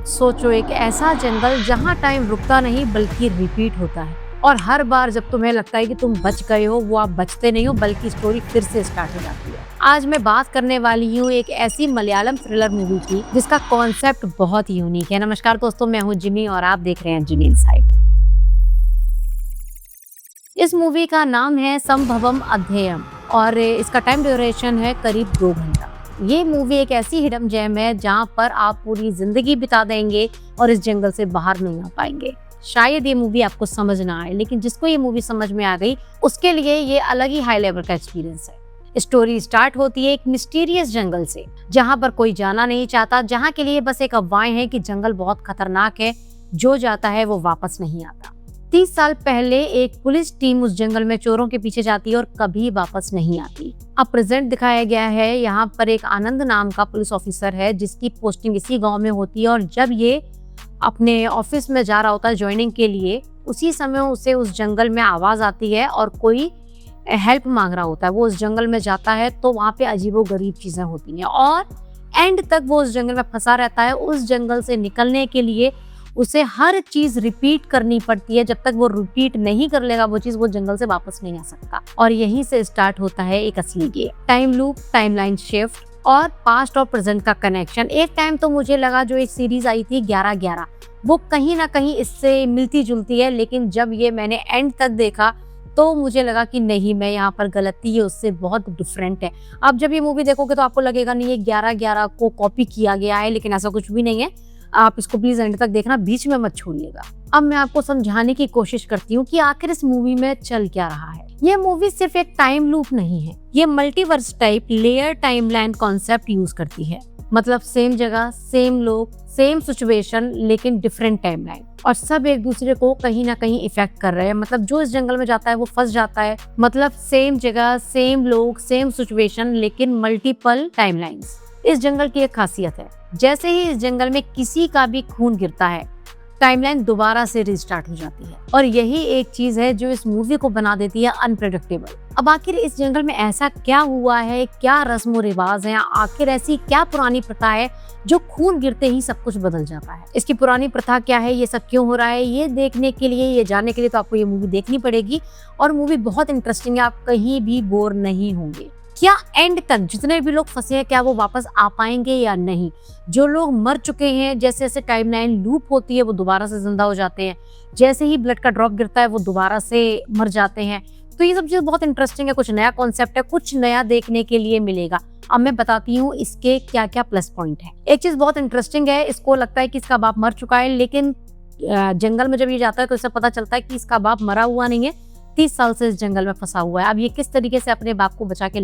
सोचो, एक ऐसा जंगल जहाँ टाइम रुकता नहीं बल्कि रिपीट होता है, और हर बार जब तुम्हें लगता है कि तुम बच गए हो, वो आप बचते नहीं हो बल्कि स्टोरी फिर से स्टार्ट हो जाती है। आज मैं बात करने वाली हूँ एक ऐसी मलयालम थ्रिलर मूवी की जिसका कॉन्सेप्ट बहुत यूनिक है। नमस्कार दोस्तों, मैं हूँ जिमी और आप देख रहे हैं जिमी इनसाइट। इस मूवी का नाम है संभवम अध्ययम और इसका टाइम ड्यूरेशन है करीब 2 घंटा। ये मूवी एक ऐसी हिडन जेम है जहाँ पर आप पूरी जिंदगी बिता देंगे और इस जंगल से बाहर नहीं आ पाएंगे। शायद ये मूवी आपको समझ ना आए, लेकिन जिसको ये मूवी समझ में आ गई उसके लिए ये अलग ही हाई लेवल का एक्सपीरियंस है। स्टोरी स्टार्ट होती है एक मिस्टीरियस जंगल से, जहाँ पर कोई जाना नहीं चाहता, जहाँ के लिए बस एक अफवाहें हैं कि जंगल बहुत खतरनाक है, जो जाता है वो वापस नहीं आता। 30 साल पहले एक पुलिस टीम उस जंगल में चोरों के पीछे जाती है और कभी वापस नहीं आती। अब प्रेजेंट दिखाया गया है, यहाँ पर एक आनंद नाम का पुलिस ऑफिसर है जिसकी पोस्टिंग इसी गांव में होती है, और जब ये अपने ऑफिस में जा रहा होता है ज्वाइनिंग के लिए, उसी समय उसे उस जंगल में आवाज आती है और कोई हेल्प मांग रहा होता है। वो उस जंगल में जाता है तो वहाँ पे अजीबोगरीब चीजें होती हैं और एंड तक वो उस जंगल में फंसा रहता है। उस जंगल से निकलने के लिए उसे हर चीज रिपीट करनी पड़ती है। जब तक वो रिपीट नहीं कर लेगा वो चीज, वो जंगल से वापस नहीं आ सकता। और यहीं से स्टार्ट होता है एक असली game. Time loop, timeline shift और पास्ट और प्रेजेंट का कनेक्शन। एक टाइम तो मुझे लगा जो एक सीरीज आई थी 11-11, वो कहीं ना कहीं इससे मिलती जुलती है, लेकिन जब ये मैंने एंड तक देखा तो मुझे लगा कि नहीं, मैं यहाँ पर गलत थी, ये उससे बहुत डिफरेंट है। अब जब ये मूवी देखोगे तो आपको लगेगा नहीं ये 11-11 को कॉपी किया गया है, लेकिन ऐसा कुछ भी नहीं है। आप इसको प्लीज एंड तक देखना, बीच में मत छोड़िएगा। अब मैं आपको समझाने की कोशिश करती हूँ कि आखिर इस मूवी में चल क्या रहा है। ये मूवी सिर्फ एक टाइम लूप नहीं है, ये multiverse type layer timeline concept use करती है। मतलब सेम जगह, सेम लोग, सेम सिचुएशन, लेकिन डिफरेंट टाइमलाइन, और सब एक दूसरे को कहीं ना कहीं इफेक्ट कर रहे हैं। मतलब जो इस जंगल में जाता है वो फंस जाता है। मतलब सेम जगह, सेम लोग, सेम सिचुएशन, लेकिन मल्टीपल टाइमलाइंस। इस जंगल की एक खासियत है, जैसे ही इस जंगल में किसी का भी खून गिरता है, टाइमलाइन दोबारा से रिस्टार्ट हो जाती है। और यही एक चीज है जो इस मूवी को बना देती है अनप्रेडिक्टेबल। अब आखिर इस जंगल में ऐसा क्या हुआ है, क्या रस्म रिवाज है, आखिर ऐसी क्या पुरानी प्रथा है जो खून गिरते ही सब कुछ बदल जाता है। इसकी पुरानी प्रथा क्या है, ये सब क्यों हो रहा है, ये देखने के लिए, ये जानने के लिए तो आपको ये मूवी देखनी पड़ेगी। और मूवी बहुत इंटरेस्टिंग है, आप कहीं भी बोर नहीं होंगे। क्या एंड तक जितने भी लोग फंसे हैं, क्या वो वापस आ पाएंगे या नहीं? जो लोग मर चुके हैं, जैसे जैसे टाइमलाइन लूप होती है वो दोबारा से जिंदा हो जाते हैं, जैसे ही ब्लड का ड्रॉप गिरता है वो दोबारा से मर जाते हैं। तो ये सब चीज बहुत इंटरेस्टिंग है, कुछ नया कॉन्सेप्ट है, कुछ नया देखने के लिए मिलेगा। अब मैं बताती हूँ इसके क्या क्या प्लस पॉइंट है। एक चीज बहुत इंटरेस्टिंग है, इसको लगता है कि इसका बाप मर चुका है, लेकिन जंगल में जब ये जाता है तो इसे पता चलता है कि इसका बाप मरा हुआ नहीं है, 30 साल से इस जंगल में फंसा हुआ है। अब ये किस तरीके से अपने बाप को बचा के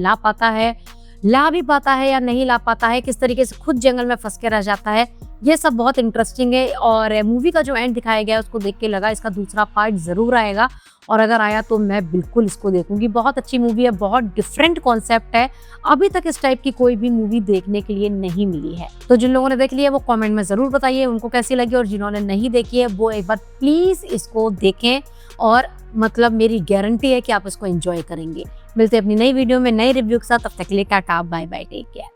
ला भी पाता है या नहीं ला पाता है, किस तरीके से खुद जंगल में फंस के रह जाता है, ये सब बहुत इंटरेस्टिंग है। और मूवी का जो एंड दिखाया गया है उसको देख के लगा इसका दूसरा पार्ट जरूर आएगा, और अगर आया तो मैं बिल्कुल इसको देखूंगी। बहुत अच्छी मूवी है, बहुत डिफरेंट कॉन्सेप्ट है, अभी तक इस टाइप की कोई भी मूवी देखने के लिए नहीं मिली है। तो जिन लोगों ने देख लिया है वो कमेंट में जरूर बताइए उनको कैसी लगी, और जिन्होंने नहीं देखी है वो एक बार प्लीज इसको देखें, और मतलब मेरी गारंटी है कि आप इसको एंजॉय करेंगे। मिलते हैं अपनी नई वीडियो में नए रिव्यू के साथ, तब तक के लिए tata, bye bye, take care.